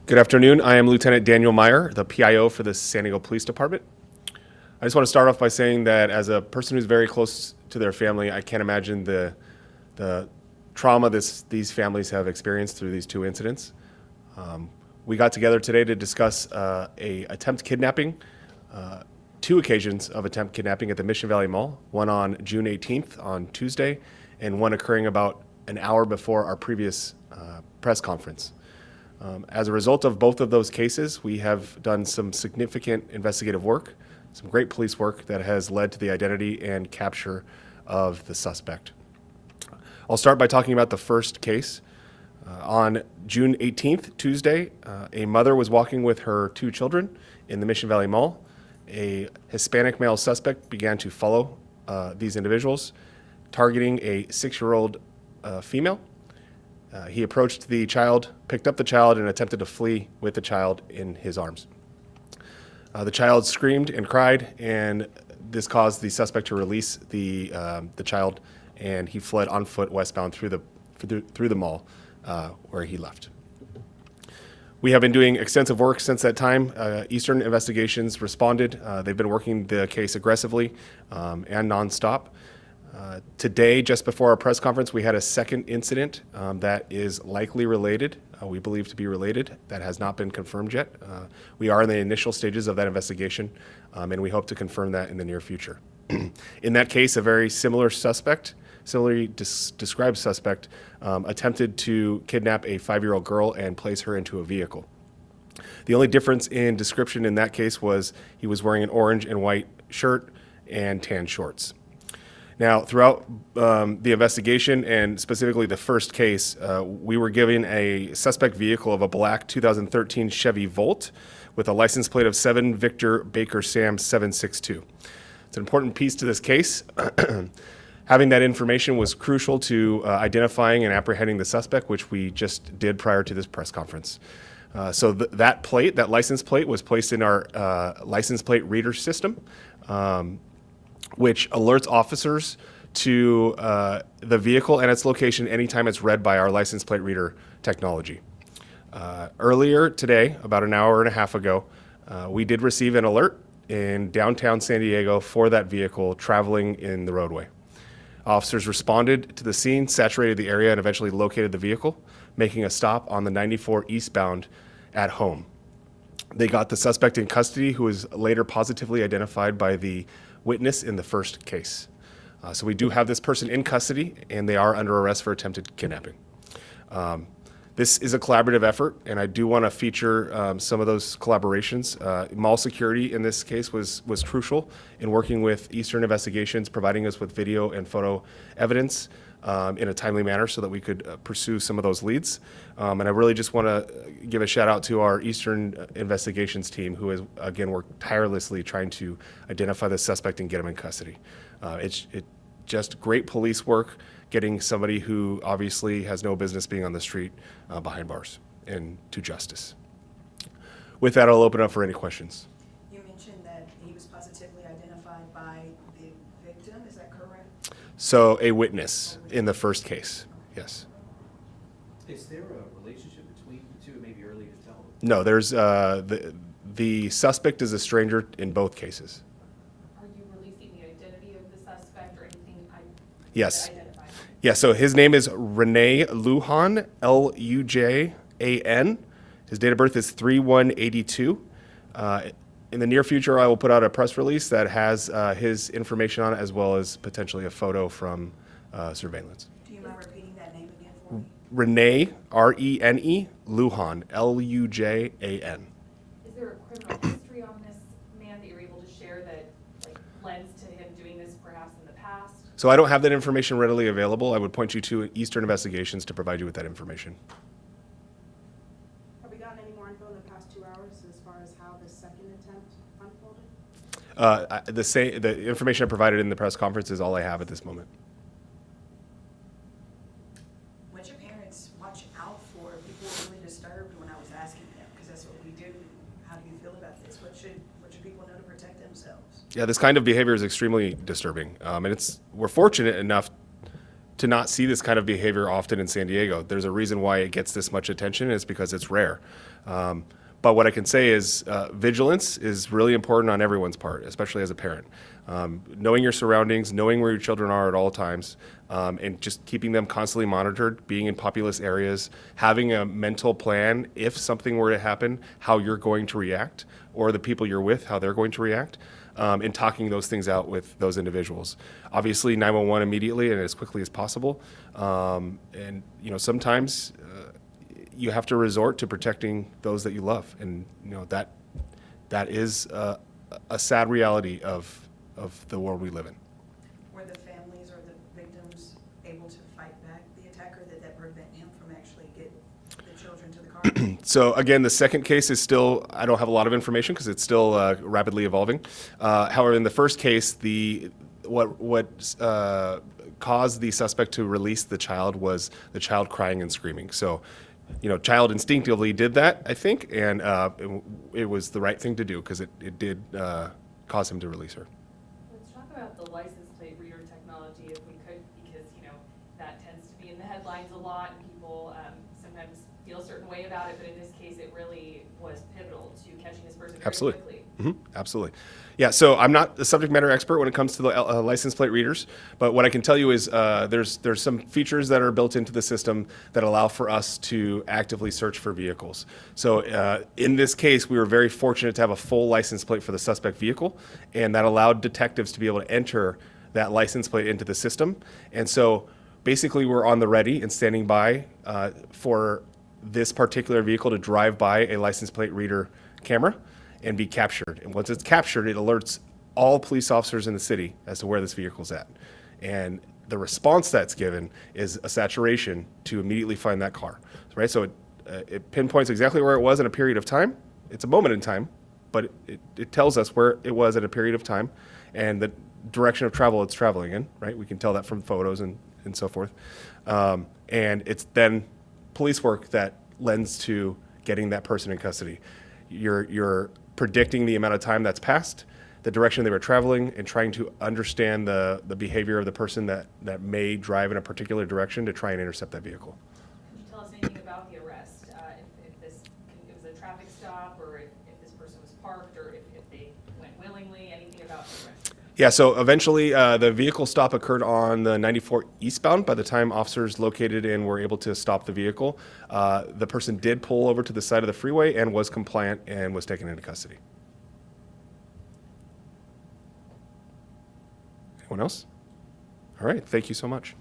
Good afternoon. I am Lieutenant Daniel Meyer, the PIO for the San Diego Police Department. I just want to start off by saying that as a person who's very close to their family, I can't imagine the trauma these families have experienced through these two incidents. We got together today to discuss a attempt kidnapping, two occasions of attempt kidnapping at the Mission Valley Mall, one on June 18th on Tuesday, and one occurring about an hour before our previous press conference. As a result of both of those cases, we have done some significant investigative work, some great police work that has led to the identity and capture of the suspect. I'll start by talking about the first case. On June 18th, Tuesday, a mother was walking with her two children in the Mission Valley Mall. A Hispanic male suspect began to follow these individuals, targeting a 6-year-old female. He approached the child, picked up the child, and attempted to flee with the child in his arms. The child screamed and cried, and this caused the suspect to release the child, and he fled on foot westbound through the mall where he left. We have been doing extensive work since that time. Eastern Investigations responded. They've been working the case aggressively and nonstop. Today, just before our press conference, we had a second incident that is likely related, we believe to be related. That has not been confirmed yet. We are in the initial stages of that investigation, and we hope to confirm that in the near future. In that case, a very similarly described suspect attempted to kidnap a 5-year-old girl and place her into a vehicle. The only difference in description in that case was he was wearing an orange and white shirt and tan shorts. Now, throughout the investigation, and specifically the first case, we were given a suspect vehicle of a black 2013 Chevy Volt with a license plate of 7 Victor Baker Sam 762. It's an important piece to this case. Having that information was crucial to identifying and apprehending the suspect, which we just did prior to this press conference. So that license plate was placed in our license plate reader system, which alerts officers to the vehicle and its location anytime it's read by our license plate reader technology. Earlier today, about an hour and a half ago, we did receive an alert in downtown San Diego for that vehicle traveling in the roadway. Officers responded to the scene, saturated the area, and eventually located the vehicle, making a stop on the 94 eastbound at home. They got the suspect in custody, who was later positively identified by the witness in the first case. So we do have this person in custody, and they are under arrest for attempted kidnapping. This is a collaborative effort, and I do want to feature some of those collaborations. Mall security in this case was crucial in working with Eastern Investigations, providing us with video and photo evidence in a timely manner so that we could pursue some of those leads. And I really just want to give a shout out to our Eastern Investigations team, who has, again, worked tirelessly trying to identify the suspect and get him in custody. It's just great police work, getting somebody who obviously has no business being on the street behind bars and to justice. With that, I'll open up for any questions. You mentioned that he was positively identified by the victim, is that correct? So a witness in the first case, yes. Is there a relationship between the two? It may be early to tell. No, there's the suspect is a stranger in both cases. Are you releasing the identity of the suspect or anything? Yes. Identified? Yeah, so his name is Rene Lujan, Lujan. His date of birth is 3/1/82. In the near future, I will put out a press release that has his information on it, as well as potentially a photo from surveillance. Do you mind repeating that name again for me? Rene, Rene, Lujan, Lujan. Is there a criminal history on this man that you're able to share that lends to him doing this perhaps in the past? So I don't have that information readily available. I would point you to Eastern Investigations to provide you with that information. Have we gotten any more info in the past 2 hours as far as how the second attempt unfolded? The information I provided in the press conference is all I have at this moment. What your parents watch out for? People were really disturbed when I was asking them, because that's what we do. How do you feel about this? What should people know to protect themselves? Yeah, this kind of behavior is extremely disturbing, and we're fortunate enough to not see this kind of behavior often in San Diego. There's a reason why it gets this much attention. It's because it's rare. But what I can say is vigilance is really important on everyone's part, especially as a parent. Knowing your surroundings, knowing where your children are at all times, and just keeping them constantly monitored, being in populous areas, having a mental plan if something were to happen, how you're going to react, or the people you're with, how they're going to react, and talking those things out with those individuals. Obviously, 911 immediately and as quickly as possible. And sometimes you have to resort to protecting those that you love, and that is a sad reality of the world we live in. Were the families or the victims able to fight back the attacker? Did that prevent him from actually getting the children to the car? So again, the second case is still, I don't have a lot of information because it's still rapidly evolving. However, in the first case, what caused the suspect to release the child was the child crying and screaming. So, child instinctively did that, I think, and it was the right thing to do because it did cause him to release her. Let's talk about the license plate reader technology if we could, because, that tends to be in the headlines a lot, and people sometimes feel a certain way about it, but in this case, it really was pivotal to catching this person very Absolutely. quickly. Absolutely. Yeah, so I'm not the subject matter expert when it comes to the license plate readers, but what I can tell you is there's some features that are built into the system that allow for us to actively search for vehicles. So in this case, we were very fortunate to have a full license plate for the suspect vehicle, and that allowed detectives to be able to enter that license plate into the system. And so basically we're on the ready and standing by for this particular vehicle to drive by a license plate reader camera and be captured. And once it's captured, it alerts all police officers in the city as to where this vehicle's at. And the response that's given is a saturation to immediately find that car, right? So it pinpoints exactly where it was in a period of time. It's a moment in time, but it tells us where it was at a period of time and the direction of travel it's traveling in, right? We can tell that from photos and so forth. And it's then police work that lends to getting that person in custody. You're predicting the amount of time that's passed, the direction they were traveling, and trying to understand the behavior of the person that may drive in a particular direction to try and intercept that vehicle. Could you tell us anything about the arrest? If it was a traffic stop, or if this person was parked, or if they went willingly, anything about the arrest? Yeah, so eventually the vehicle stop occurred on the 94 eastbound. By the time officers located and were able to stop the vehicle, the person did pull over to the side of the freeway and was compliant and was taken into custody. Anyone else? All right, thank you so much.